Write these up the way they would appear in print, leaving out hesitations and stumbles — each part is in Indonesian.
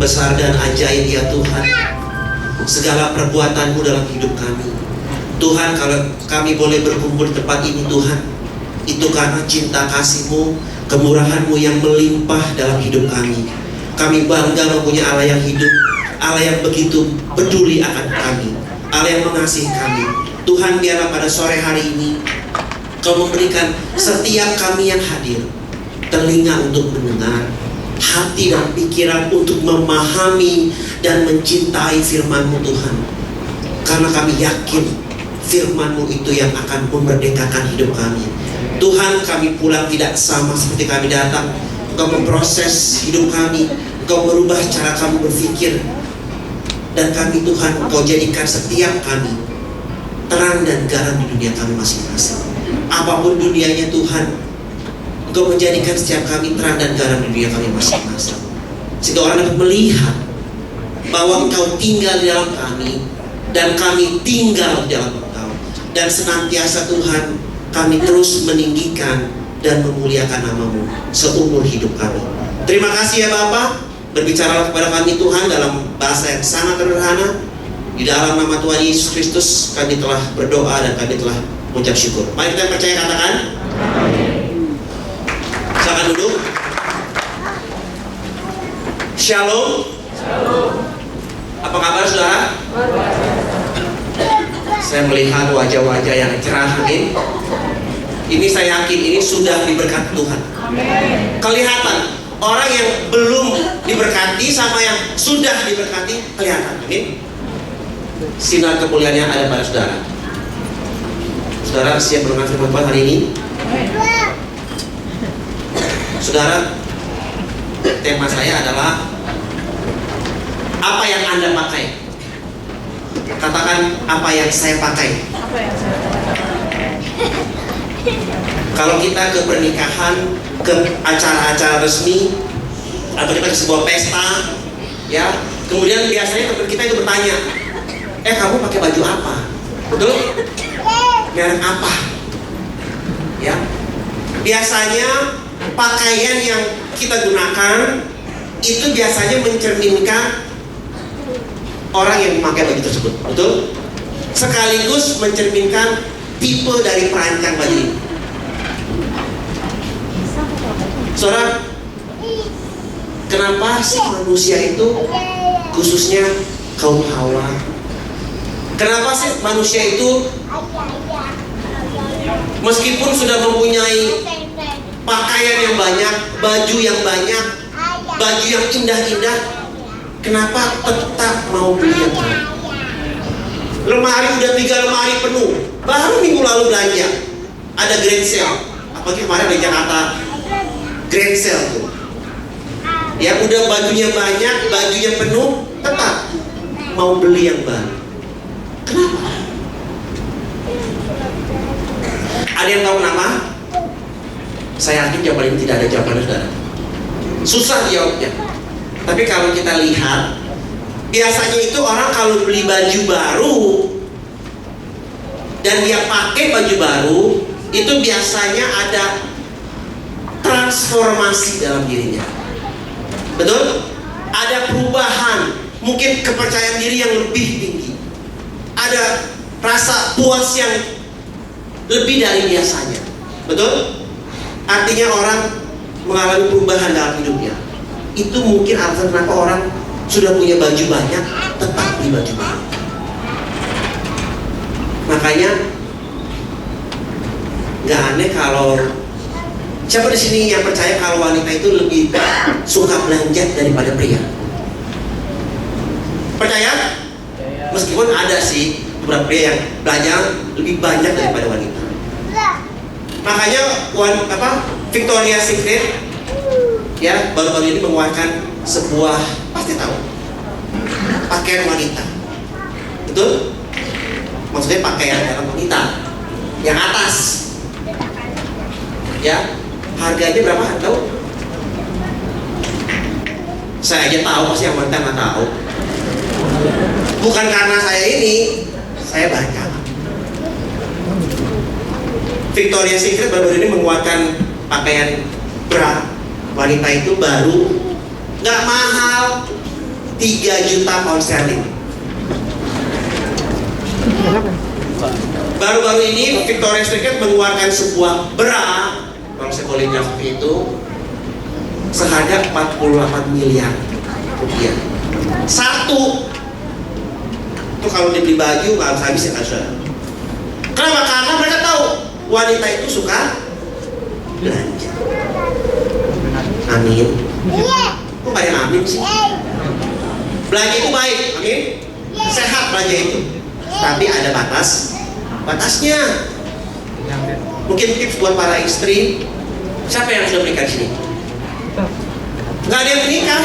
besar dan ajaib ya Tuhan. Segala perbuatan-Mu dalam hidup kami. Tuhan, kalau kami boleh berkumpul di tempat ini Tuhan, itu karena cinta kasih-Mu, kemurahan-Mu yang melimpah dalam hidup kami. Kami bangga mempunyai Allah yang hidup, Allah yang begitu peduli akan kami, Allah yang mengasihi kami. Tuhan, biarlah pada sore hari ini Kau memberikan setiap kami yang hadir telinga untuk mendengar, hati dan pikiran untuk memahami dan mencintai firman-Mu Tuhan. Karena kami yakin firman-Mu itu yang akan memerdekakan hidup kami. Tuhan, kami pulang tidak sama seperti kami datang. Engkau memproses hidup kami, Engkau merubah cara kami berpikir. Dan kami Tuhan, Engkau jadikan setiap kami terang dan garam di dunia kami masing-masing. Apapun dunianya Tuhan, Engkau menjadikan setiap kami terang dan garam di dunia kami masing-masing. Sehingga orang dapat melihat bahwa Engkau tinggal di dalam kami dan kami tinggal di dalam Engkau. Dan senantiasa Tuhan, kami terus meninggikan dan memuliakan nama-Mu seumur hidup kami. Terima kasih ya Bapa. Berbicaralah kepada kami Tuhan dalam bahasa yang sangat sederhana. Di dalam nama Tuhan Yesus Kristus kami telah berdoa dan kami telah mengucap syukur. Mari kita percaya, katakan silakan duduk. Shalom. Apa kabar saudara? Saya melihat wajah-wajah yang cerah ini. Ini saya yakin ini sudah diberkati Tuhan. Kelihatan orang yang belum diberkati sama yang sudah diberkati kelihatan. Amin. Sinar kemuliaannya ada pada saudara. Saudara siap mendengar firman Tuhan hari ini? Saudara, tema saya adalah apa yang Anda pakai. Katakan, apa yang saya pakai. Kalau kita ke pernikahan, ke acara-acara resmi, atau kita ke sebuah pesta, ya, kemudian biasanya teman kita itu bertanya, kamu pakai baju apa? Betul? Merek apa? Ya, biasanya pakaian yang kita gunakan itu biasanya mencerminkan orang yang memakai baju tersebut, betul? Sekaligus mencerminkan tipe dari perancang baju ini. Saudara, kenapa sih manusia itu, khususnya kaum Hawa, kenapa sih manusia itu meskipun sudah mempunyai pakaian yang banyak, baju yang banyak, baju yang indah-indah, kenapa tetap mau beli yang baru? Lemari udah 3 lemari penuh, baru minggu lalu belanja, ada grand sale. Apalagi kemarin di Jakarta grand sale tuh. Ya udah bajunya banyak, bajunya penuh, tetap mau beli yang baru. Kenapa? Ada yang tahu kenapa? Saya yakin jawaban ini tidak ada jawabannya, saudara. Susah jawabnya. Tapi kalau kita lihat, biasanya itu orang kalau beli baju baru dan dia pakai baju baru, itu biasanya ada transformasi dalam dirinya. Betul? Ada perubahan, mungkin kepercayaan diri yang lebih tinggi. Ada rasa puas yang lebih dari biasanya. Betul? Artinya orang mengalami perubahan dalam hidupnya. Itu mungkin alasan kenapa orang sudah punya baju banyak tetap beli baju baru. Makanya nggak aneh kalau siapa di sini yang percaya kalau wanita itu lebih suka belanja daripada pria? Percaya? Meskipun ada sih beberapa pria yang belanja lebih banyak daripada wanita. Makanya Victoria's Secret ya baru-baru ini mengeluarkan sebuah, pasti tahu, pakaian wanita. Betul? Maksudnya pakaian dalam wanita yang atas. Ya, harganya berapa? Tahu? Saya aja tahu, pasti yang wanita nggak tahu. Bukan karena saya ini, saya baca. Victoria's Secret baru ini mengeluarkan pakaian bra wanita itu baru, nggak mahal, 3 juta pound sterling. Baru-baru ini Victoria's Secret mengeluarkan sebuah bra, kalau saya boleh bilang seperti itu, seharga 48 miliar rupiah. Satu. Itu kalau dibeli baju nggak harus habis ya kan? Kenapa? Karena mereka tahu wanita itu suka belanja. Amin. Kok nggak yang amin sih? Belanja itu baik, amin. Sehat belanja itu. Tapi ada batasnya. Mungkin tips buat para istri. Siapa yang sudah menikah di sini? Nggak ada yang menikah.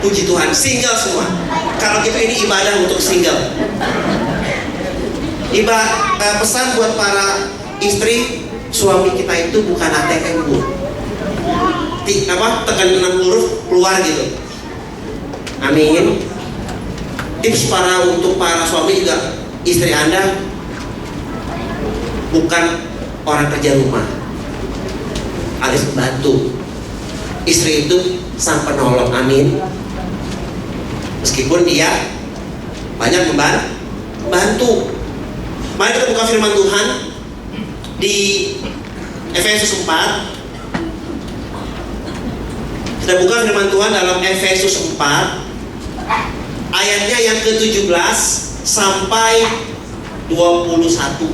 Puji Tuhan, single semua. Kalau gitu ini ibadah untuk single. Pesan buat para istri, suami kita itu bukan ATM, Bu. Tekan 6 huruf keluar gitu. Amin. Tips untuk para suami juga, istri Anda bukan orang kerja rumah alias pembantu. Istri itu sang penolong, amin. Meskipun dia banyak membantu. Mari kita buka firman Tuhan di Efesus 4. Kita buka firman Tuhan dalam Efesus 4 ayatnya yang ke-17 sampai 21.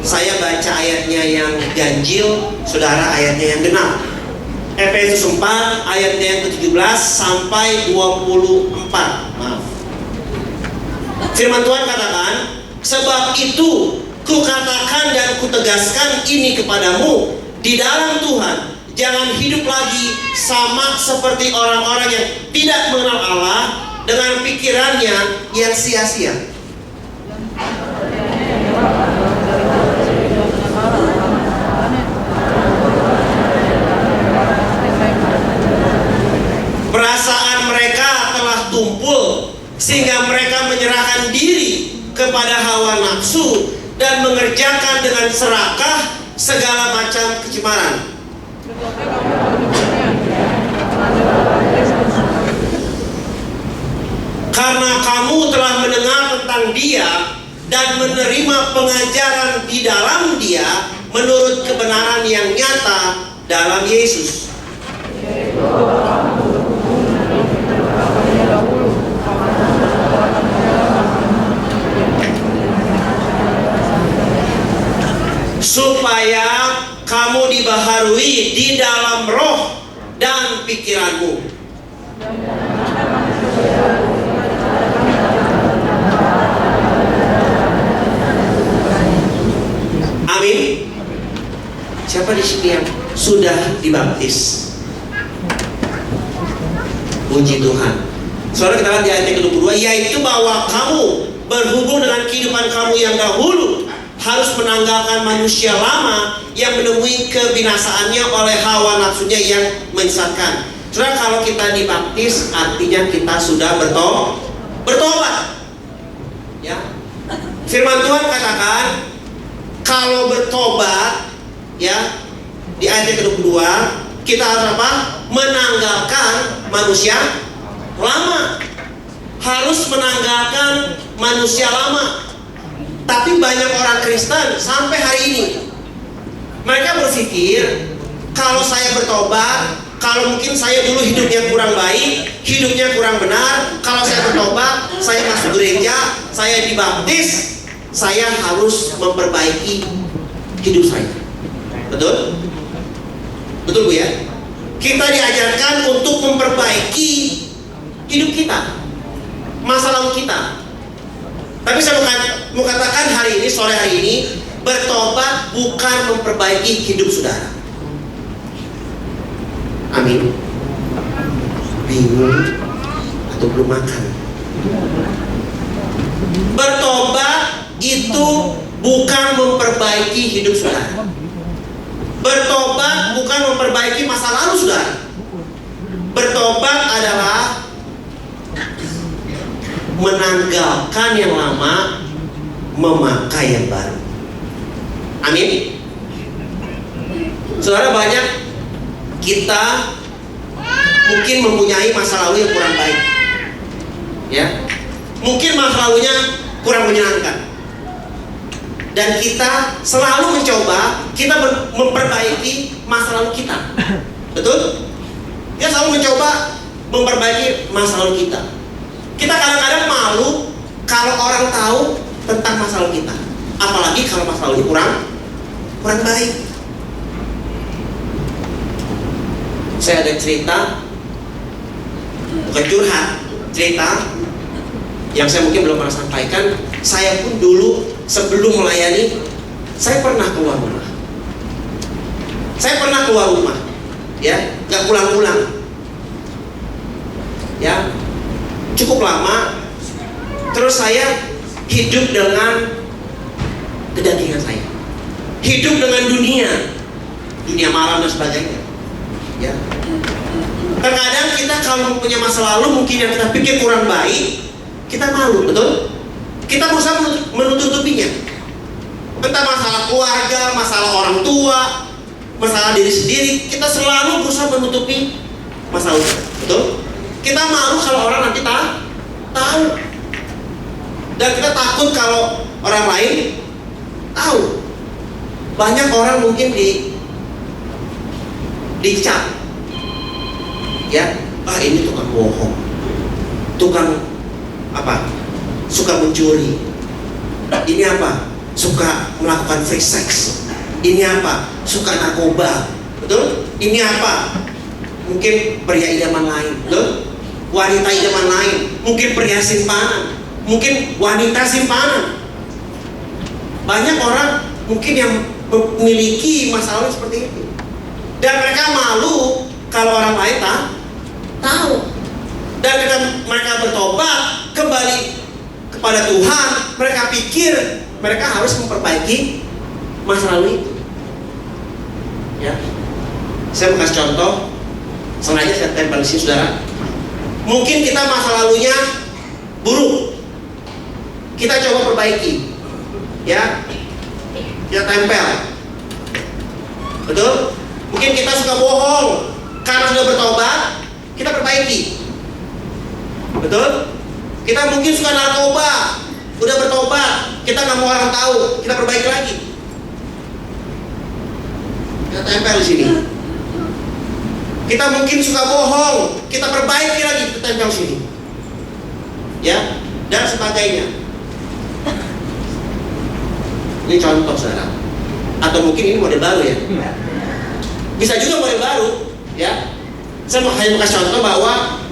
Saya baca ayatnya yang ganjil, saudara ayatnya yang genap. Efesus 4 ayatnya yang ke-17 sampai 24. Maaf. Firman Tuhan katakan, sebab itu kukatakan dan kutegaskan ini kepadamu di dalam Tuhan, jangan hidup lagi sama seperti orang-orang yang tidak mengenal Allah dengan pikirannya yang sia-sia. Perasaan mereka telah tumpul sehingga mereka menyerahkan diri kepada hawa nafsu dan mengerjakan dengan serakah segala macam kecemaran. Karena kamu telah mendengar tentang Dia dan menerima pengajaran di dalam Dia menurut kebenaran yang nyata dalam Yesus. Supaya kamu dibaharui di dalam roh dan pikiranmu. Amin. Siapa di sini yang sudah dibaptis? Puji Tuhan. Saudara, kita lihat di ayat yang ke-22, yaitu bahwa kamu berhubung dengan kehidupan kamu yang dahulu harus menanggalkan manusia lama yang menemui kebinasaannya oleh hawa nafsunya yang menyesatkan. Saudara, kalau kita dibaptis artinya kita sudah bertobat. Ya. Firman Tuhan katakan kalau bertobat, ya, di ayat yang ke-22 kita harus apa? Menanggalkan manusia lama. Harus menanggalkan manusia lama. Tapi banyak orang Kristen sampai hari ini mereka berpikir kalau saya bertobat, kalau mungkin saya dulu hidupnya kurang baik, hidupnya kurang benar, kalau saya bertobat, saya masuk gereja, saya dibaptis, saya harus memperbaiki hidup saya. Betul? Betul, Bu, ya? Kita diajarkan untuk memperbaiki hidup kita, masa lalu kita. Tapi saya mau katakan hari ini, sore hari ini, bertobat bukan memperbaiki hidup saudara. Amin. Bingung atau belum makan? Bertobat itu bukan memperbaiki hidup saudara. Bertobat bukan memperbaiki masa lalu saudara. Bertobat adalah menanggalkan yang lama, memakai yang baru. Amin. Saudara, banyak kita mungkin mempunyai masa lalu yang kurang baik, ya, mungkin masa lalunya kurang menyenangkan, dan kita selalu mencoba kita memperbaiki masa lalu kita, betul? Kita selalu mencoba memperbaiki masa lalu kita. Kita kadang-kadang malu kalau orang tahu tentang masa lalu kita, apalagi kalau masa lalu kurang baik. Saya ada cerita, bukan curhat, cerita yang saya mungkin belum pernah sampaikan. Saya pun dulu sebelum melayani, saya pernah keluar rumah. Ya, nggak pulang-pulang. Ya, cukup lama. Terus saya hidup dengan kedagingan saya, hidup dengan dunia malam dan sebagainya. Ya, terkadang kita kalau punya masa lalu mungkin yang kita pikir kurang baik, kita malu, betul? Kita berusaha menutupinya. Entah masalah keluarga, masalah orang tua, masalah diri sendiri, kita selalu berusaha menutupi masa lalu, betul? Kita malu kalau orang nanti tahu, dan kita takut kalau orang lain tahu. Banyak orang mungkin dicap, ya, ini tukang bohong, tukang apa, suka mencuri, ini apa, suka melakukan free sex, ini apa, suka narkoba, betul? Ini apa, mungkin pria idaman lain, betul? Wanita idaman lain, mungkin pria simpanan, mungkin wanita simpanan. Banyak orang mungkin yang memiliki masalah seperti itu, dan mereka malu kalau orang lain tahu. Dan ketika mereka bertobat kembali kepada Tuhan, mereka pikir mereka harus memperbaiki masa lalu itu. Ya, saya mau kasih contoh, sengaja saya tempel di sini, saudara. Mungkin kita masa lalunya buruk, kita coba perbaiki, ya, kita tempel, betul? Mungkin kita suka bohong, karena sudah bertobat, kita perbaiki, betul? Kita mungkin suka narkoba, udah bertobat, kita nggak mau orang tahu, kita perbaiki lagi, kita tempel di sini. Kita mungkin suka bohong, kita perbaiki lagi, kita tempel sini, ya, dan sebagainya. Ini contoh, saudara. Atau mungkin ini model baru, ya. Bisa juga model baru, ya. Saya hanya kasih contoh bahwa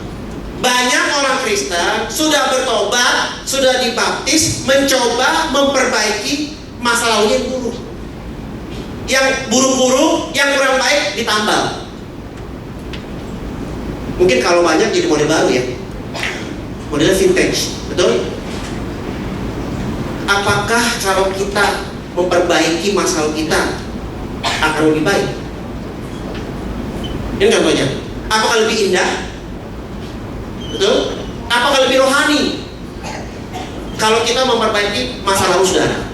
banyak orang Kristen sudah bertobat, sudah dibaptis, mencoba memperbaiki masa lalunya yang buruk. Yang buruk-buruk, yang kurang baik ditambal. Mungkin kalau banyak jadi model baru, ya, model vintage, betul? Apakah kalau kita memperbaiki masa lalu kita akan lebih baik? Ini contohnya. Apakah lebih indah? Betul? Apakah lebih rohani kalau kita memperbaiki masa lalu saudara?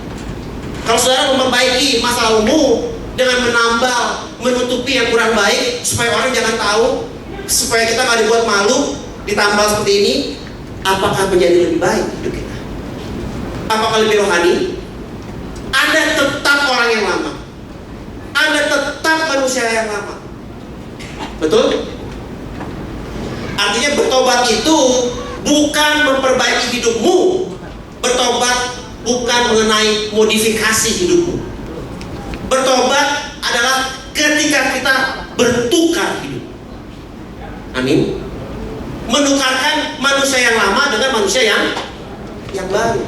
Kalau saudara memperbaiki masa lalumu dengan menambal, menutupi yang kurang baik supaya orang jangan tahu, supaya kita nggak dibuat malu, ditambal seperti ini, apakah menjadi lebih baik hidup kita? Apakah lebih rohani? Anda tetap orang yang lama, Anda tetap manusia yang lama, betul? Artinya bertobat itu bukan memperbaiki hidupmu, bertobat bukan mengenai modifikasi hidupmu. Bertobat adalah ketika kita bertukar hidup. Amin. Menukarkan manusia yang lama dengan manusia yang baru.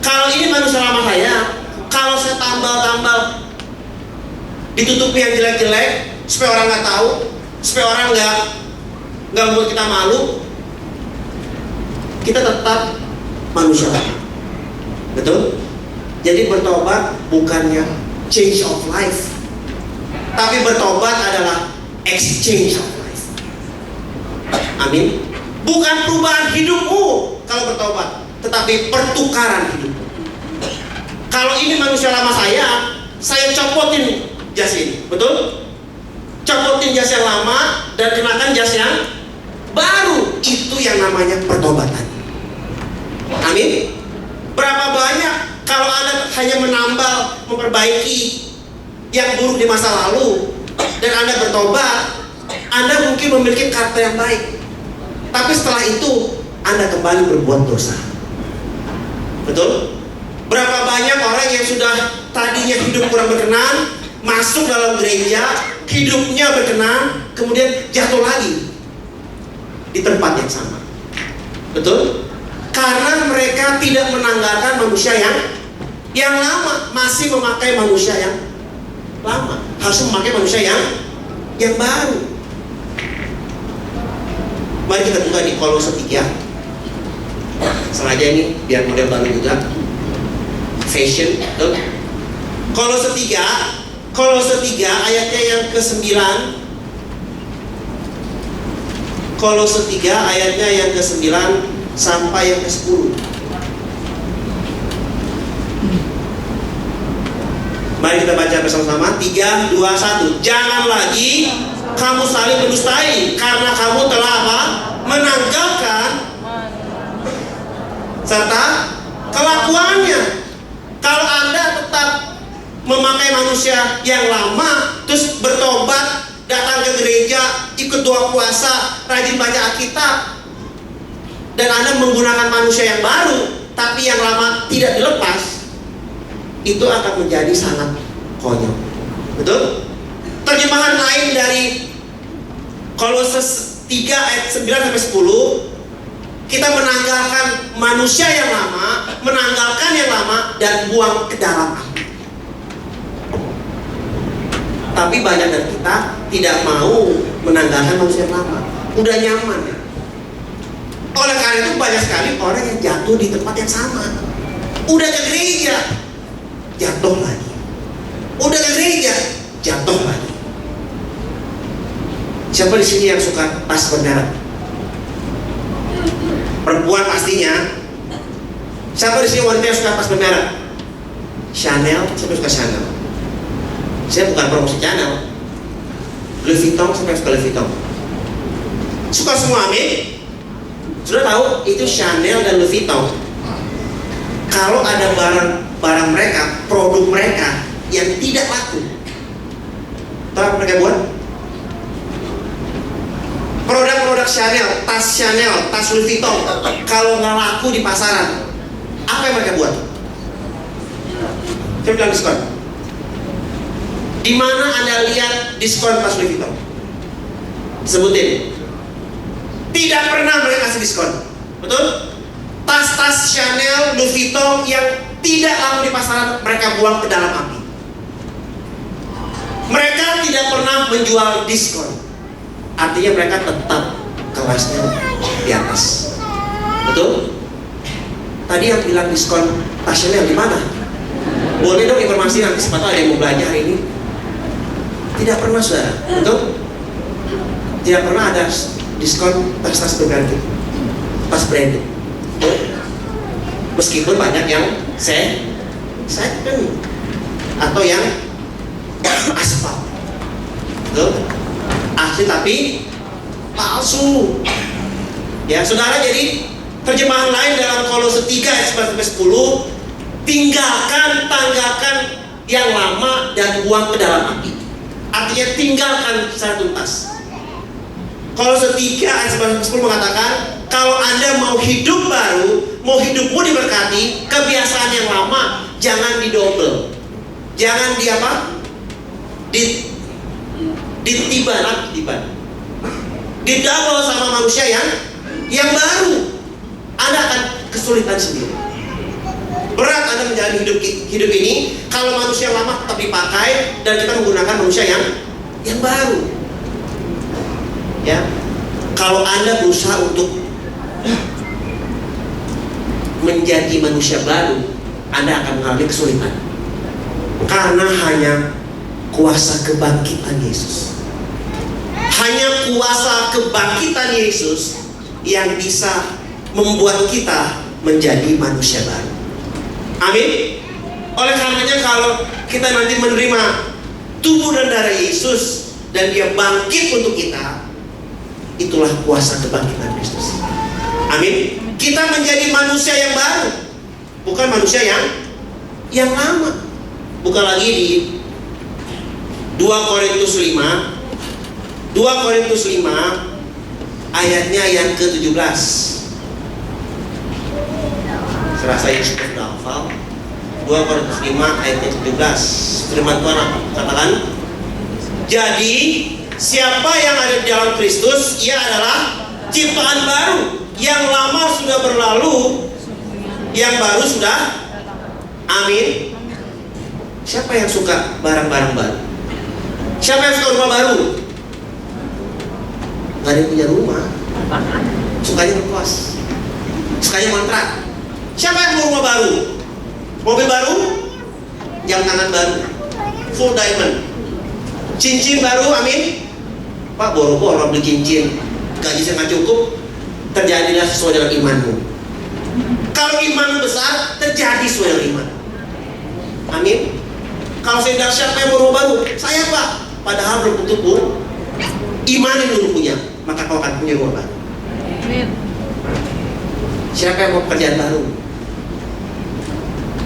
Kalau ini manusia lama saya, kalau saya tambal-tambal, ditutupi yang jelek-jelek supaya orang nggak tahu, supaya orang nggak membuat kita malu, kita tetap manusia lama. Betul? Jadi bertobat bukannya change of life, tapi bertobat adalah exchange of life. Amin. Bukan perubahan hidupmu kalau bertobat, tetapi pertukaran hidupmu. Kalau ini manusia lama saya copotin jas ini, betul? Copotin jas yang lama dan kenakan jas yang yang namanya pertobatan. Amin. Berapa banyak kalau Anda hanya menambal, memperbaiki yang buruk di masa lalu, dan Anda bertobat, Anda mungkin memiliki karakter yang baik. Tapi setelah itu Anda kembali berbuat dosa. Betul? Berapa banyak orang yang sudah tadinya hidup kurang berkenan, masuk dalam gereja, hidupnya berkenan, kemudian jatuh lagi di tempat yang sama. Betul? Karena mereka tidak menanggalkan manusia yang lama, masih memakai manusia yang lama. Harus memakai manusia yang baru. Mari kita buka di Kolose 3. Sengaja ini biar model baru juga. Fashion, betul? Kolose 3 ayatnya yang ke-9. Kolose 3 ayatnya yang ke-9 sampai yang ke-10. Mari kita baca bersama-sama. 3, 2, 1. Jangan lagi kamu saling mendustai, karena kamu telah apa? Menanggalkan serta kelakuannya. Kalau Anda tetap memakai manusia yang lama, terus bertobat, datang ke gereja, ikut doa puasa, rajin baca Alkitab, dan Anda menggunakan manusia yang baru, tapi yang lama tidak dilepas, itu akan menjadi sangat konyol. Betul? Terjemahan lain dari Kolose 3 ayat 9 sampai 10, kita menanggalkan manusia yang lama, menanggalkan yang lama, dan buang ke dalam api. Tapi banyak dari kita tidak mau menanggalkan manusia yang lama. Udah nyaman ya. Oleh karena itu banyak sekali orang yang jatuh di tempat yang sama. Udah ke gereja, jatuh lagi. Udah ke gereja, jatuh lagi. Siapa di sini yang suka tas bermerek? Perempuan pastinya. Siapa di sini wanita yang suka tas bermerek? Chanel, siapa suka Chanel? Saya bukan promosi Chanel. Louis Vuitton, siapa yang suka Louis Vuitton? Suka semua, amin? Sudah tahu itu Chanel dan Louis Vuitton. Kalau ada barang mereka, produk mereka yang tidak laku, tahu apa mereka buat? Produk-produk Chanel, tas Louis Vuitton, kalau nggak laku di pasaran, apa yang mereka buat? Saya bilang diskon. Di mana Anda lihat diskon tas Louis Vuitton? Sebutin. Tidak pernah mereka kasih diskon. Betul? Tas-tas Chanel, Louis Vuitton yang tidak laku di pasaran, mereka buang ke dalam api. Mereka tidak pernah menjual diskon. Artinya mereka tetap kelasnya di atas. Betul? Tadi yang bilang diskon tas Chanel di mana? Boleh dong informasi, nanti siapa tahu ada yang mau belanja hari ini. Tidak pernah, saudara. Betul? Tidak pernah ada diskon tas-tas berganti, tas branded. Meskipun banyak yang second atau yang aspal. Betul? Asli tapi palsu. Ya, saudara, jadi terjemahan lain dalam Kolose 3 ayat 9-10, tanggalkan yang lama dan buang ke dalam api. Artinya tinggalkan secara tuntas. Kolose 3 ayat 9-10 mengatakan, kalau Anda mau hidup baru, mau hidupmu diberkati, kebiasaan yang lama jangan didobel. Jangan ditiban, didouble sama manusia yang baru. Anda akan kesulitan sendiri. Berat Anda menjalani hidup ini kalau manusia yang lama tetap dipakai dan kita menggunakan manusia yang baru. Ya, kalau Anda berusaha untuk menjadi manusia baru, Anda akan mengalami kesulitan. Karena hanya kuasa kebangkitan Yesus, hanya kuasa kebangkitan Yesus yang bisa membuat kita menjadi manusia baru. Amin. Oleh karenanya kalau kita nanti menerima tubuh dan darah Yesus dan Dia bangkit untuk kita, itulah kuasa kebangkitan Kristus. Amin. Kita menjadi manusia yang baru, bukan manusia yang lama. Bukan lagi di 2 Korintus 5 ayatnya yang ke-17. Serasa yang sudah hafal. 2 Korintus 5 ayatnya ke-17. Firman Tuhan katakan, jadi siapa yang ada di dalam Kristus, ia adalah ciptaan baru. Yang lama sudah berlalu, yang baru sudah. Amin. Siapa yang suka barang-barang baru? Siapa yang suka rumah baru? Gak ada yang punya rumah, sukanya ngekos, sukanya kontrak. Siapa yang mau rumah baru? Mobil baru? Jam tangan baru, full diamond, cincin baru. Amin. Pak, boro-boro beli cincin, gaji saya nggak cukup. Terjadilah sesuai dengan imanmu. Kalau imanmu besar, terjadi sesuai dengan iman. Amin. Kalau saya bilang siapa yang mau rumah baru? Saya, Pak. Padahal belum tentu pun iman yang dulu punya, maka kau akan punya rumah baru. Siapa yang mau pekerjaan baru?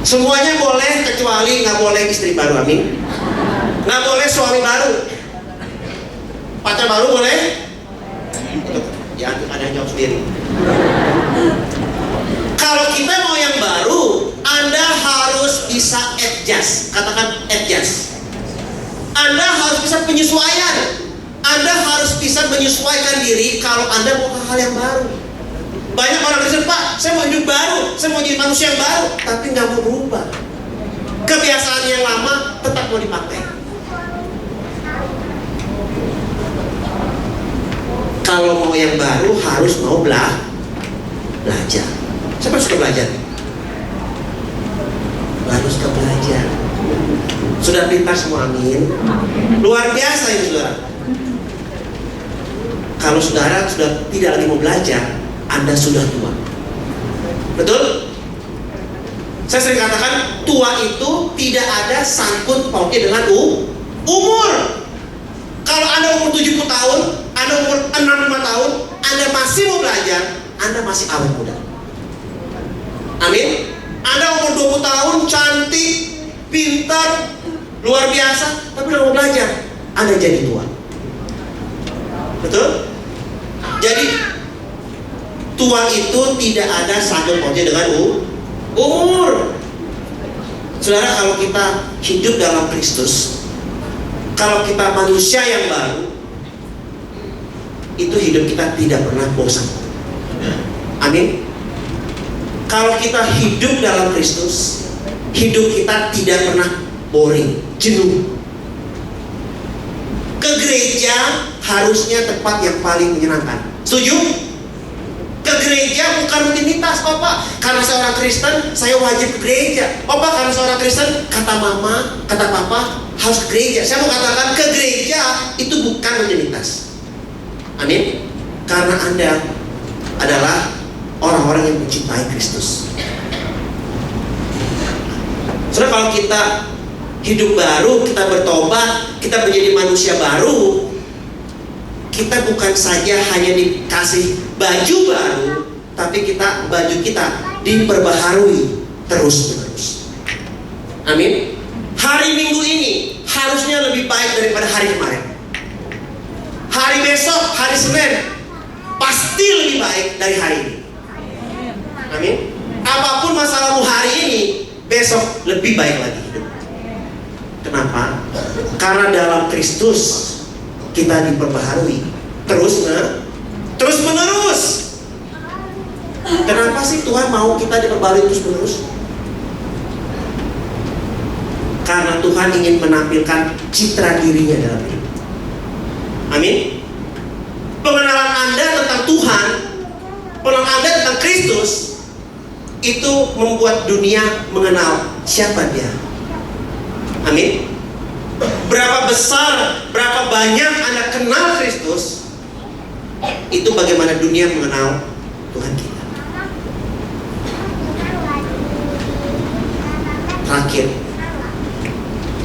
Semuanya boleh kecuali nggak boleh istri baru. Amin. Nggak boleh suami baru. Pacar baru boleh? Ya, ada yang jawab sendiri. Kalau kita mau yang baru, Anda harus bisa adjust. Katakan adjust. Anda harus bisa penyesuaian. Anda harus bisa menyesuaikan diri kalau Anda mau hal yang baru. Banyak orang Kristen, Pak, saya mau hidup baru, saya mau jadi manusia yang baru, tapi nggak mau berubah. Kebiasaan yang lama tetap mau dipakai. Kalau mau yang baru harus mau belajar. Siapa suka belajar? Harus suka belajar. Sudah pintar semua, amin. Luar biasa ini saudara. Kalau saudara sudah tidak lagi mau belajar, Anda sudah tua. Betul? Saya sering katakan, tua itu tidak ada sangkut pautnya dengan umur. Kalau Anda umur 70 tahun, Anda umur 65 tahun, Anda masih mau belajar, Anda masih awet muda. Amin. Anda umur 20 tahun, cantik, pintar, luar biasa, tapi udah mau belajar, Anda jadi tua. Betul? Jadi tua itu tidak ada sangkut pautnya dengan umur. Saudara, kalau kita hidup dalam Kristus, kalau kita manusia yang baru, itu hidup kita tidak pernah bosan. Amin. Kalau kita hidup dalam Kristus, hidup kita tidak pernah boring, jenuh. Ke gereja harusnya tempat yang paling menyenangkan. Setuju? Ke gereja bukan rutinitas, Bapak. Karena seorang Kristen, saya wajib ke gereja. Bapak, karena seorang Kristen, kata mama, kata papa, harus ke gereja. Saya mau katakan, ke gereja itu bukan rutinitas. Amin. Karena Anda adalah orang-orang yang mencintai Kristus. Soalnya kalau kita hidup baru, kita bertobat, kita menjadi manusia baru, kita bukan saja hanya dikasih baju baru, tapi baju kita diperbaharui terus-menerus. Amin. Hari Minggu ini harusnya lebih baik daripada hari kemarin. Hari besok, hari Senin, pasti lebih baik dari hari ini. Amin. Apapun masalahmu hari ini, besok lebih baik lagi hidup. Kenapa? Karena dalam Kristus kita diperbaharui terus menerus. Kenapa sih Tuhan mau kita diperbaharui terus menerus? Karena Tuhan ingin menampilkan citra dirinya dalam hidup. Amin. Pengenalan Anda tentang Tuhan, pengenalan Anda tentang Kristus, itu membuat dunia mengenal siapa Dia. Amin. Berapa besar, berapa banyak Anda kenal Kristus, itu bagaimana dunia mengenal Tuhan kita. Terakhir,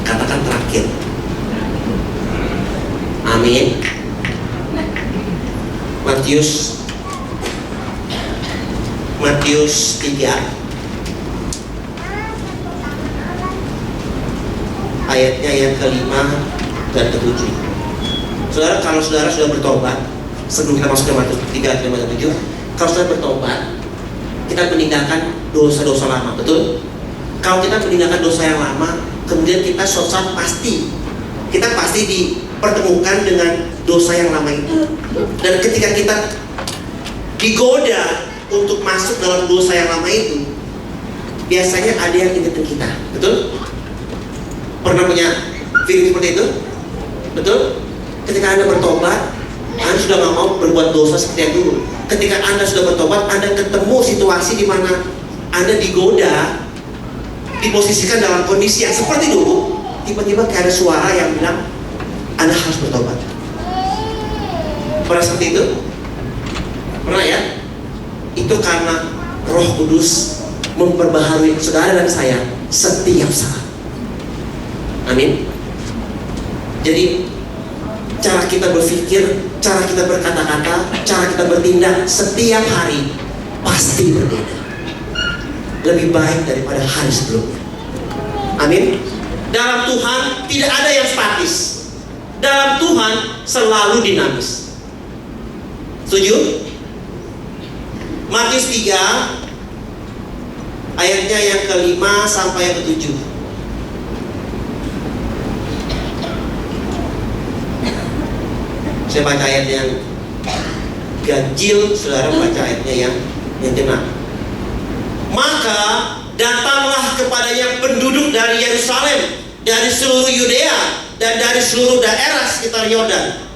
katakan terakhir. Amin. Matius Matius 3 ayatnya yang kelima dan ketujuh. Saudara, kalau saudara sudah bertobat, sebelum kita masuk ke Matius 3, 5, dan 7, kalau saudara bertobat, kita meninggalkan dosa-dosa lama, betul? Kalau kita meninggalkan dosa yang lama, kemudian kita suatu saat kita pasti dipertemukan dengan dosa yang lama itu. Dan ketika kita digoda untuk masuk dalam dosa yang lama itu, biasanya ada yang ingetin kita, betul? Pernah punya feeling seperti itu? Betul? Ketika Anda bertobat, Anda sudah nggak mau berbuat dosa seperti yang dulu. Ketika Anda sudah bertobat, Anda ketemu situasi di mana Anda digoda, diposisikan dalam kondisi yang seperti dulu. Tiba-tiba kayak ada suara yang bilang, Anda harus bertobat. Pernah seperti itu? Pernah ya? Itu karena Roh Kudus memperbaharui saudara dan saya setiap saat. Amin. Jadi cara kita berpikir, cara kita berkata-kata, cara kita bertindak setiap hari pasti berbeda. Lebih baik daripada hari sebelumnya. Amin. Dalam Tuhan tidak ada yang statis. Dalam Tuhan selalu dinamis. Setuju? Matius 3 ayatnya yang kelima sampai yang ketujuh. Saya baca ayat yang ganjil, saudara baca ayatnya yang genap. Maka datanglah kepadanya penduduk dari Yerusalem, dari seluruh Yudea, dan dari seluruh daerah sekitar Yordan.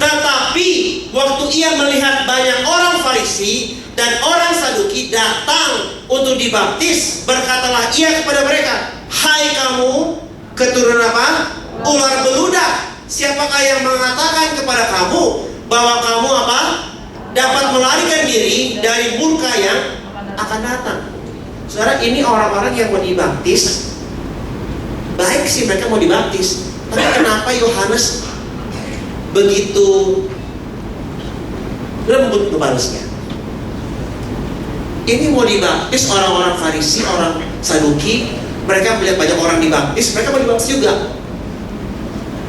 Tetapi waktu ia melihat banyak orang Farisi dan orang Saduki datang untuk dibaptis, berkatalah ia kepada mereka, hai kamu keturunan apa? Ular beludak. Siapakah yang mengatakan kepada kamu bahwa kamu apa? Dapat melarikan diri dari murka yang akan datang. Saudara, ini orang-orang yang mau dibaptis. Baik sih mereka mau dibaptis, tapi kenapa Yohanes begitu lembut ngebalasnya? Ini mau dibaptis orang-orang Farisi, orang Saduki. Mereka melihat banyak orang dibaptis, mereka mau dibaptis juga.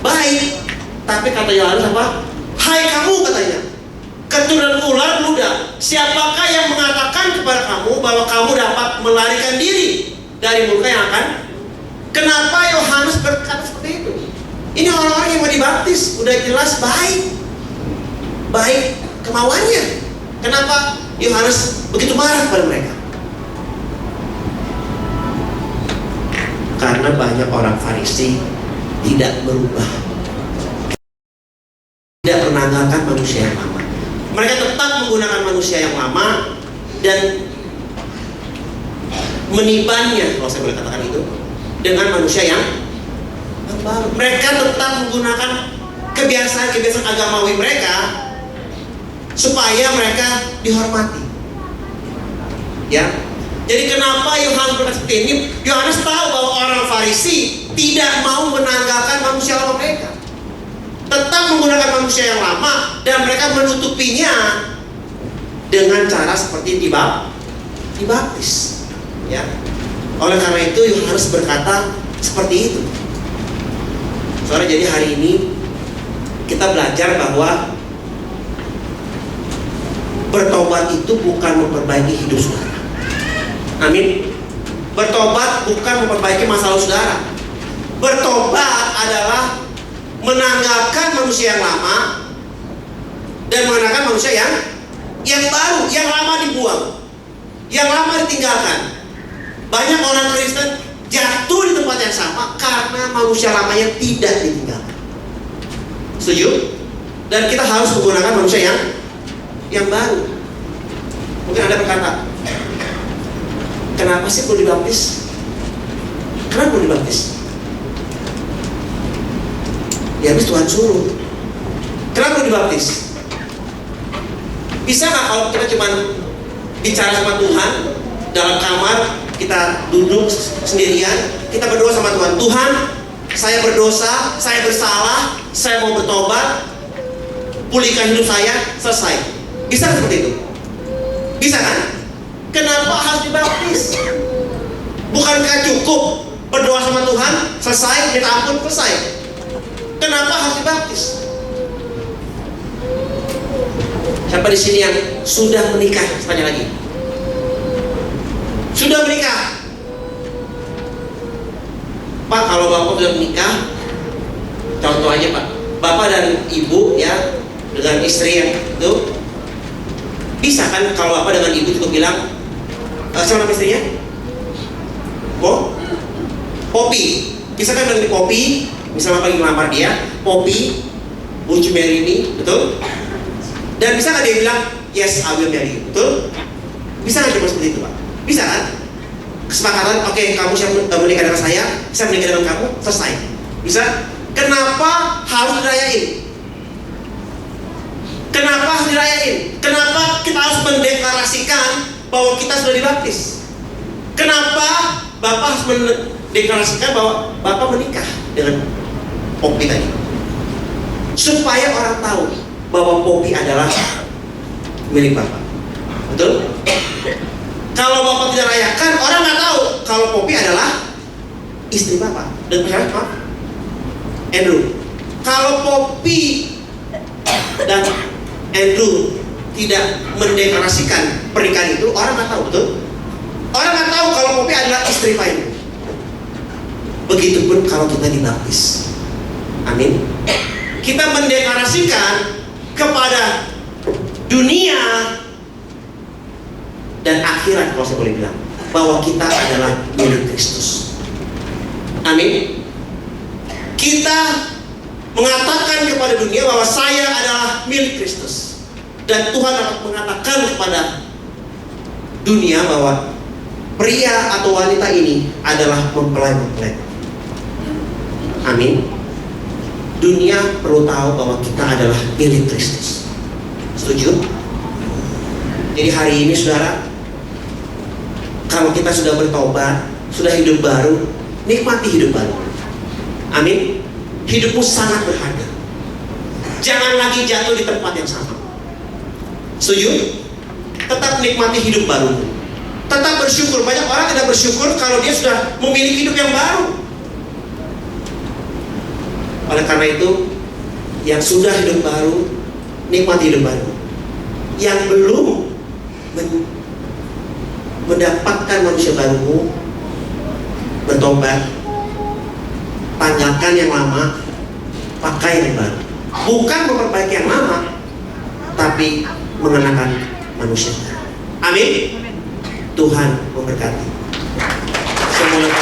Baik, tapi kata Yohanes apa? Hai kamu, katanya, keturunan ular beludak. Siapakah yang mengatakan kepada kamu bahwa kamu dapat melarikan diri dari murka yang akan? Kenapa Yohanes berkata seperti itu? Ini orang-orang yang mau dibaptis, udah jelas baik kemauannya. Kenapa Yohanes begitu marah kepada mereka? Karena banyak orang Farisi tidak berubah, tidak menanggalkan manusia yang lama. Mereka tetap menggunakan manusia yang lama dan menibannya, kalau saya boleh katakan itu, dengan manusia yang baru. Mereka tetap menggunakan kebiasaan-kebiasaan agamawi mereka supaya mereka dihormati. Ya. Jadi kenapa Yohanes berkata seperti ini? Yohanes tahu bahwa orang Farisi tidak mau menanggalkan manusia lama mereka. Tetap menggunakan manusia yang lama dan mereka menutupinya dengan cara seperti dibaptis. Ya. Oleh karena itu Yohanes berkata seperti itu. Saudara, jadi hari ini kita belajar bahwa bertobat itu bukan memperbaiki hidup saudara. Amin. Bertobat bukan memperbaiki masalah saudara. Bertobat adalah menanggalkan manusia yang lama dan mengenakan manusia yang baru. Yang lama dibuang, yang lama ditinggalkan. Banyak orang Kristen jatuh di tempat yang sama karena manusia lamanya tidak ditinggalkan. Setuju? Dan kita harus menggunakan manusia yang baru. Mungkin Anda berkata, kenapa sih perlu dibaptis? Kenapa perlu dibaptis? Ya habis Tuhan suruh. Kenapa perlu dibaptis? Bisa nggak kalau kita cuma bicara sama Tuhan dalam kamar, kita duduk sendirian, kita berdoa sama Tuhan. Tuhan, saya berdosa, saya bersalah, saya mau bertobat, pulihkan hidup saya, selesai. Bisa seperti itu? Bisa kan? Kenapa harus dibaptis? Bukankah cukup berdoa sama Tuhan, selesai, minta ampun, selesai? Kenapa harus dibaptis? Siapa di sini yang sudah menikah? Tanya lagi. Sudah menikah? Pak, kalau Bapak sudah menikah, contoh aja Pak, Bapak dan Ibu ya, dengan istri yang itu, bisa kan kalau Bapak dengan Ibu juga bilang, siapa nama istrinya? Poppy. Bisa kan dengan Poppy, misalnya Bapak lagi melamar dia, Poppy, would you marry me? Betul? Dan bisa kan dia bilang, yes, I will marry you? Betul? Bisa kan cuma seperti itu Pak? Bisa kan? Kesepakatan, oke, kamu siap menikah dengan saya menikah dengan kamu, selesai. Bisa? Kenapa harus dirayain? Kenapa harus dirayain? Kenapa kita harus mendeklarasikan bahwa kita sudah dibaptis? Kenapa Bapak harus mendeklarasikan bahwa Bapak menikah dengan Poppy tadi? Supaya orang tahu bahwa Poppy adalah milik Bapak. Betul? Kalau Bapak tidak rayakan, orang nggak tahu kalau Poppy adalah istri Bapak. Dan misalnya Pak Andrew, kalau Poppy dan Andrew tidak mendeklarasikan pernikahan itu, orang nggak tahu, betul? Orang nggak tahu kalau Poppy adalah istri Pak Andrew. Begitupun kalau kita dibaptis. Amin. Kita mendeklarasikan kepada dunia dan akhirat, kalau saya boleh bilang, bahwa kita adalah milik Kristus. Amin. Kita mengatakan kepada dunia bahwa saya adalah milik Kristus, dan Tuhan akan mengatakan kepada dunia bahwa pria atau wanita ini adalah mempelai. Amin. Dunia perlu tahu bahwa kita adalah milik Kristus. Setuju? Jadi hari ini saudara, kalau kita sudah bertobat, sudah hidup baru, nikmati hidup baru. Amin. Hidupmu sangat berharga. Jangan lagi jatuh di tempat yang sama. Setuju? Tetap nikmati hidup baru. Tetap bersyukur. Banyak orang tidak bersyukur kalau dia sudah memiliki hidup yang baru. Oleh karena itu, yang sudah hidup baru, nikmati hidup baru. Yang belum mendapatkan manusia barumu, bertobat, tanggalkan yang lama, pakai yang baru. Bukan memperbaiki yang lama, tapi mengenakan manusia baru. Amin. Tuhan memberkati. Semoga